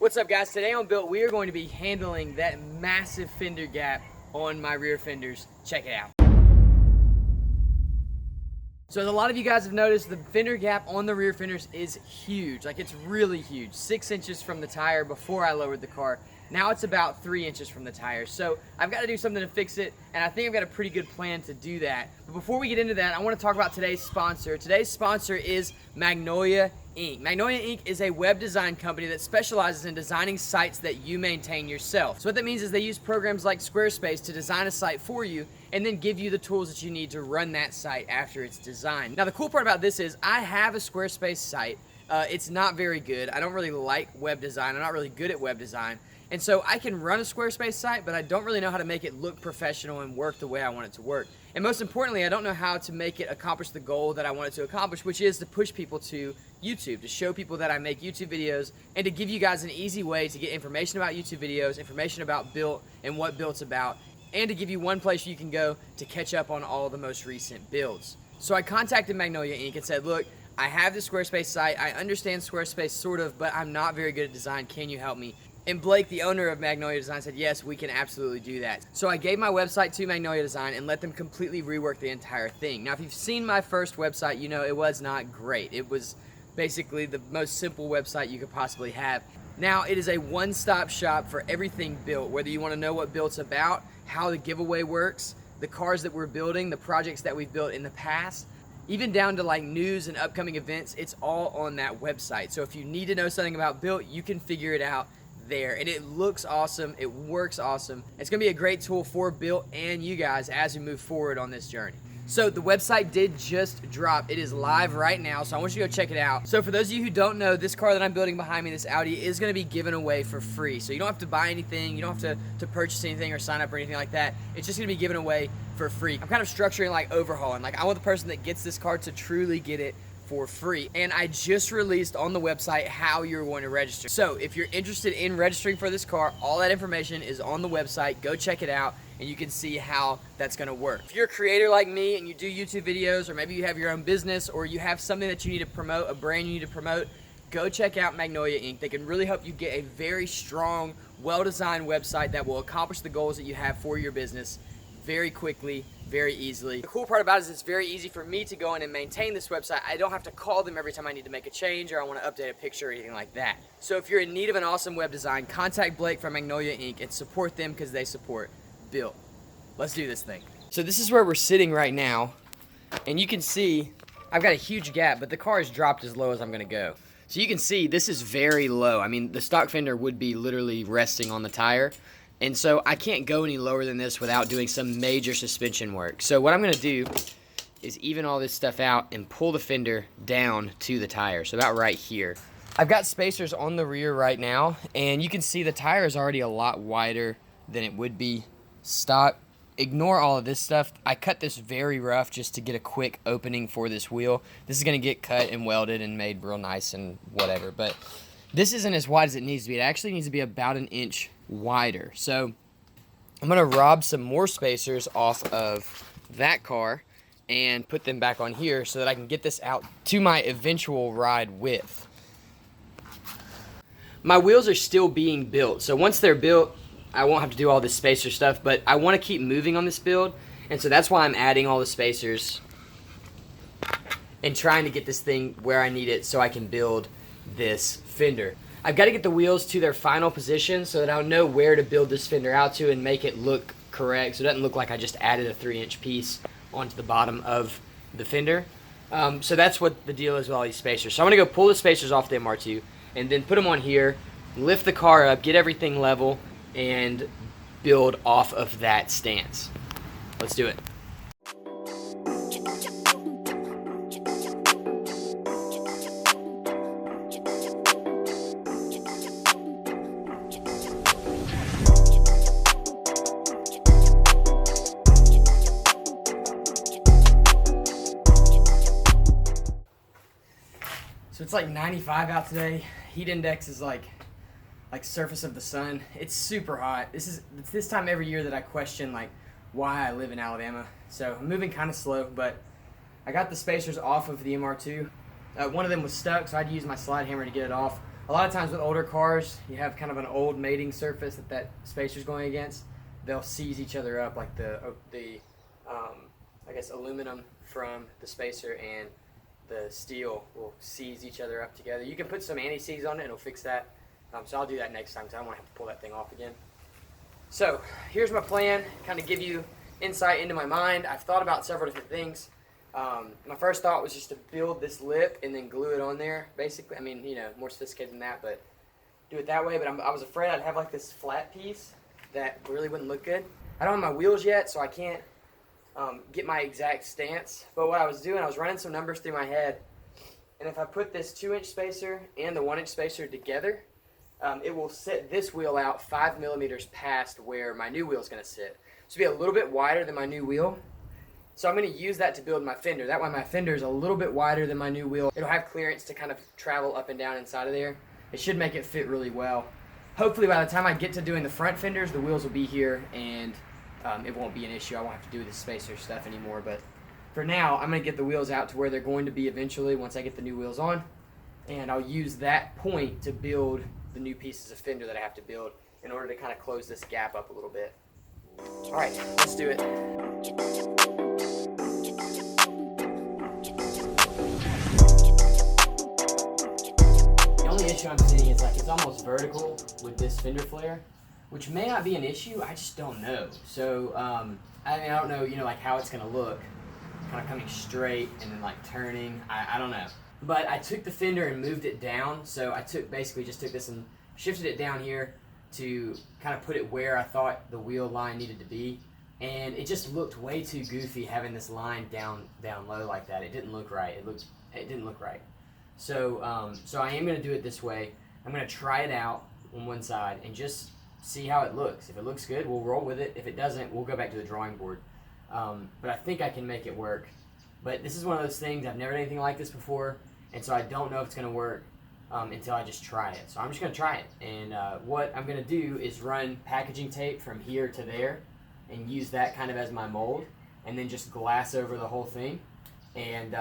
What's up, guys? Today on Built, we are going to be handling that massive fender gap on my rear fenders. Check it out. So as a lot of you guys have noticed, the fender gap on the rear fenders is huge. Like, it's really huge. 6 inches from the tire before I lowered the car. Now it's about 3 inches from the tire. So I've got to do something to fix it, and I think I've got a pretty good plan to do that. But before we get into that, I want to talk about today's sponsor. Today's sponsor is Magnolia Inc. Magnolia Inc. is a web design company that specializes in designing sites that you maintain yourself. So what that means is they use programs like Squarespace to design a site for you and then give you the tools that you need to run that site after it's designed. Now, the cool part about this is I have a Squarespace site. It's not very good. I don't really like web design. I'm not really good at web design. And so I can run a Squarespace site, but I don't really know how to make it look professional and work the way I want it to work. And most importantly, I don't know how to make it accomplish the goal that I want it to accomplish, which is to push people to YouTube, to show people that I make YouTube videos, and to give you guys an easy way to get information about YouTube videos, information about Built and what Built's about, and to give you one place you can go to catch up on all the most recent builds. So I contacted Magnolia Inc. and said, look, I have this Squarespace site. I understand Squarespace sort of, but I'm not very good at design. Can you help me? And Blake, the owner of Magnolia Design, said, yes, we can absolutely do that. So I gave my website to Magnolia Design and let them completely rework the entire thing. Now, if you've seen my first website, you know it was not great. It was basically the most simple website you could possibly have. Now, it is a one-stop shop for everything Built, whether you want to know what Built's about, how the giveaway works, the cars that we're building, the projects that we've built in the past, even down to like news and upcoming events. It's all on that website. So if you need to know something about Built, you can figure it out there, and it looks awesome. It works awesome. It's gonna be a great tool for Built and you guys as we move forward on this journey. So the website did just drop. It is live right now, so I want you to go check it out. So for those of you who don't know, this car that I'm building behind me, this Audi, is gonna be given away for free. So you don't have to buy anything, you don't have to purchase anything or sign up or anything like that. It's just gonna be given away for free. I'm kind of structuring like overhauling. Like, I want the person that gets this car to truly get it for free. And I just released on the website how you're going to register. So if you're interested in registering for this car, all that information is on the website. Go check it out and you can see how that's gonna work. If you're a creator like me and you do YouTube videos, or maybe you have your own business, or you have something that you need to promote, a brand you need to promote, go check out Magnolia Inc. They can really help you get a very strong, well-designed website that will accomplish the goals that you have for your business very quickly, very easily. The cool part about it is it's very easy for me to go in and maintain this website. I don't have to call them every time I need to make a change or I want to update a picture or anything like that. So if you're in need of an awesome web design, contact Blake from Magnolia Inc. and support them because they support Built. Let's do this thing. So this is where we're sitting right now, and you can see I've got a huge gap, but the car is dropped as low as I'm gonna go. So you can see this is very low. I mean, the stock fender would be literally resting on the tire. And so I can't go any lower than this without doing some major suspension work. So what I'm gonna do is even all this stuff out and pull the fender down to the tire, so about right here. I've got spacers on the rear right now, and you can see the tire is already a lot wider than it would be stock. Ignore all of this stuff. I cut this very rough just to get a quick opening for this wheel. This is gonna get cut and welded and made real nice and whatever, but this isn't as wide as it needs to be. It actually needs to be about 1 inch wider. So I'm gonna rob some more spacers off of that car and put them back on here so that I can get this out to my eventual ride width. My wheels are still being built, so once they're built, I won't have to do all this spacer stuff, but I want to keep moving on this build, and so that's why I'm adding all the spacers and trying to get this thing where I need it so I can build this fender. I've got to get the wheels to their final position so that I'll know where to build this fender out to and make it look correct, so it doesn't look like I just added a 3-inch piece onto the bottom of the fender. So that's what the deal is with all these spacers. So I'm going to go pull the spacers off the MR2 and then put them on here, lift the car up, get everything level, and build off of that stance. Let's do it. So it's like 95 out today. Heat index is like surface of the sun. It's super hot. It's this time every year that I question like why I live in Alabama. So I'm moving kind of slow, but I got the spacers off of the MR2. One of them was stuck, so I had to use my slide hammer to get it off. A lot of times with older cars, you have kind of an old mating surface that spacer's going against. They'll seize each other up, like the I guess aluminum from the spacer and the steel will seize each other up together. You can put some anti-seize on it and it'll fix that. So I'll do that next time because I don't want to have to pull that thing off again. So here's my plan, kind of give you insight into my mind. I've thought about several different things. My first thought was just to build this lip and then glue it on there, basically. I mean, you know, more sophisticated than that, but do it that way. But I was afraid I'd have like this flat piece that really wouldn't look good. I don't have my wheels yet, so I can't get my exact stance. But what I was doing, I was running some numbers through my head, and if I put this 2-inch spacer and the 1-inch spacer together, it will set this wheel out 5 millimeters past where my new wheel is going to sit. So it'll be a little bit wider than my new wheel. So I'm going to use that to build my fender. That way my fender is a little bit wider than my new wheel. It'll have clearance to kind of travel up and down inside of there. It should make it fit really well. Hopefully by the time I get to doing the front fenders, the wheels will be here and it won't be an issue. I won't have to do this spacer stuff anymore. But for now, I'm going to get the wheels out to where they're going to be eventually once I get the new wheels on. And I'll use that point to build the new pieces of fender that I have to build in order to kind of close this gap up a little bit. All right, let's do it. The only issue I'm seeing is like it's almost vertical with this fender flare, which may not be an issue. I just don't know. So I mean, I don't know, you know, like how it's gonna look, kind of coming straight and then like turning. I don't know. But I took the fender and moved it down. So I basically just took this and shifted it down here to kind of put it where I thought the wheel line needed to be. And it just looked way too goofy having this line down low like that. It didn't look right. It didn't look right. So so I am going to do it this way. I'm going to try it out on one side and just see how it looks. If it looks good, we'll roll with it. If it doesn't, we'll go back to the drawing board. But I think I can make it work. But this is one of those things, I've never done anything like this before, and so I don't know if it's going to work until I just try it. So I'm just going to try it. And what I'm going to do is run packaging tape from here to there and use that kind of as my mold, and then just glass over the whole thing. And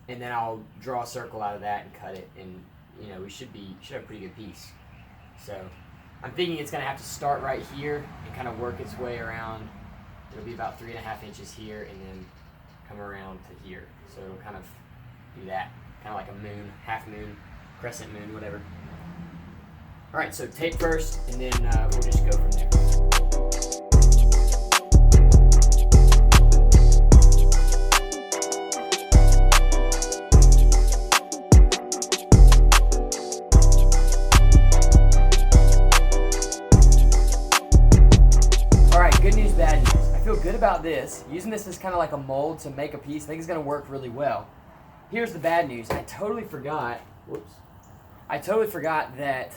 then I'll draw a circle out of that and cut it, and you know, we should have a pretty good piece. So I'm thinking it's going to have to start right here and kind of work its way around. It'll be about 3.5 inches here, and then come around to here. So it'll kind of do that, kind of like a moon, half moon, crescent moon, whatever. All right, so tape first, and then we'll just go from there. Good news, bad news. I feel good about this. Using this as kind of like a mold to make a piece, I think it's going to work really well. Here's the bad news. I totally forgot that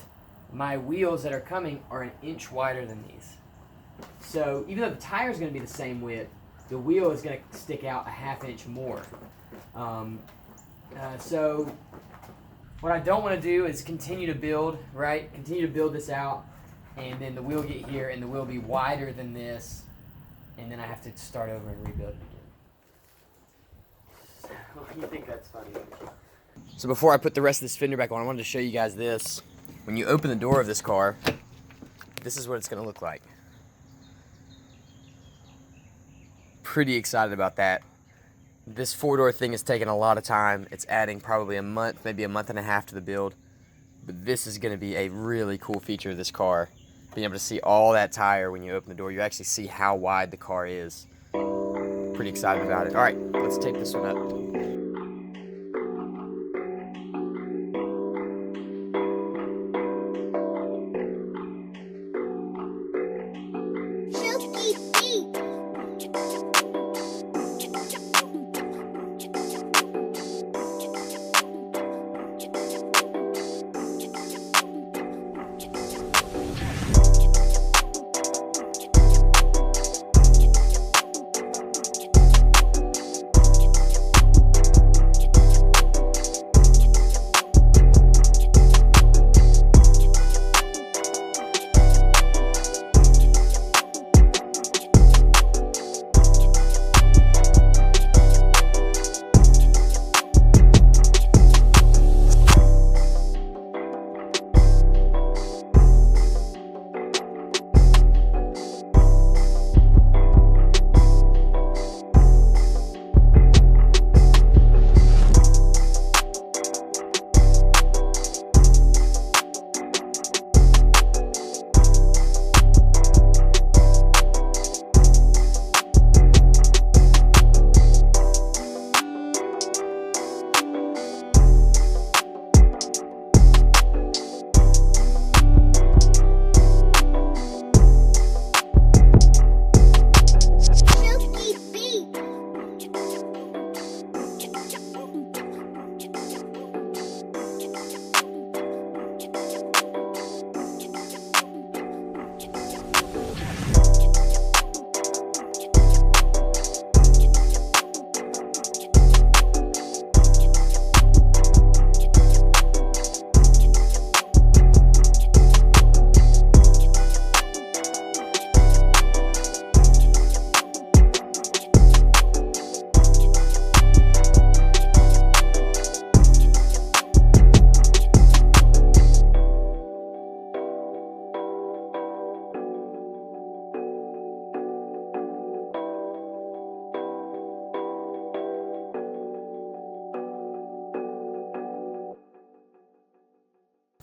my wheels that are coming are 1 inch wider than these. So even though the tire is going to be the same width, the wheel is going to stick out 1/2 inch more. So what I don't want to do is continue to build, right? Continue to build this out. And then the wheel get here, and the wheel be wider than this, and then I have to start over and rebuild it again. You think that's funny? So before I put the rest of this fender back on, I wanted to show you guys this. When you open the door of this car, this is what it's going to look like. Pretty excited about that. This 4-door thing has taken a lot of time. It's adding probably a month, maybe a month and a half to the build. But this is going to be a really cool feature of this car. Being able to see all that tire when you open the door, you actually see how wide the car is. Pretty excited about it. All right, let's tape this one up.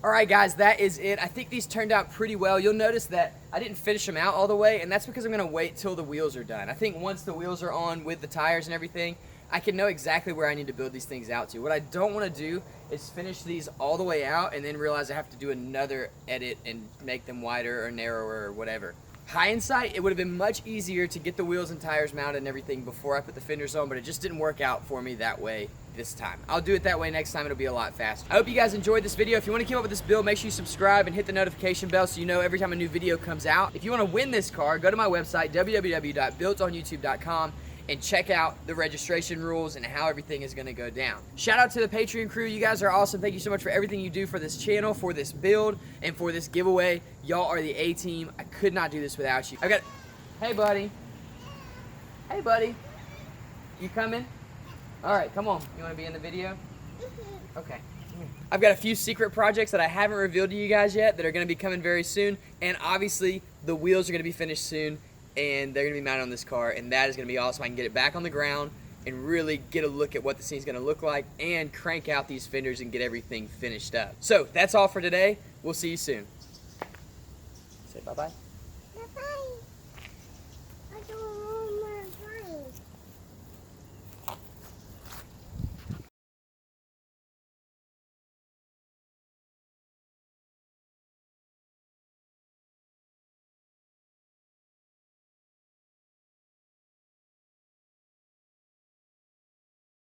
All right, guys, that is it. I think these turned out pretty well. You'll notice that I didn't finish them out all the way, and that's because I'm gonna wait till the wheels are done. I think once the wheels are on with the tires and everything, I can know exactly where I need to build these things out to. What I don't wanna do is finish these all the way out and then realize I have to do another edit and make them wider or narrower or whatever. Hindsight, it would have been much easier to get the wheels and tires mounted and everything before I put the fenders on, but it just didn't work out for me that way this time. I'll do it that way next time. It'll be a lot faster. I hope you guys enjoyed this video. If you want to keep up with this build, make sure you subscribe and hit the notification bell so you know every time a new video comes out. If you want to win this car, go to my website, www.builtonyoutube.com, and check out the registration rules and how everything is going to go down. Shout out to the Patreon crew. You guys are awesome. Thank you so much for everything you do for this channel, for this build, and for this giveaway. Y'all are the A-team. I could not do this without you. Hey, buddy. Hey, buddy. You coming? All right, come on. You want to be in the video? Okay. I've got a few secret projects that I haven't revealed to you guys yet that are going to be coming very soon, and obviously the wheels are going to be finished soon, and they're going to be mounted on this car, and that is going to be awesome. I can get it back on the ground and really get a look at what the scene's going to look like and crank out these fenders and get everything finished up. So that's all for today. We'll see you soon. Say bye-bye. Bye-bye. I don't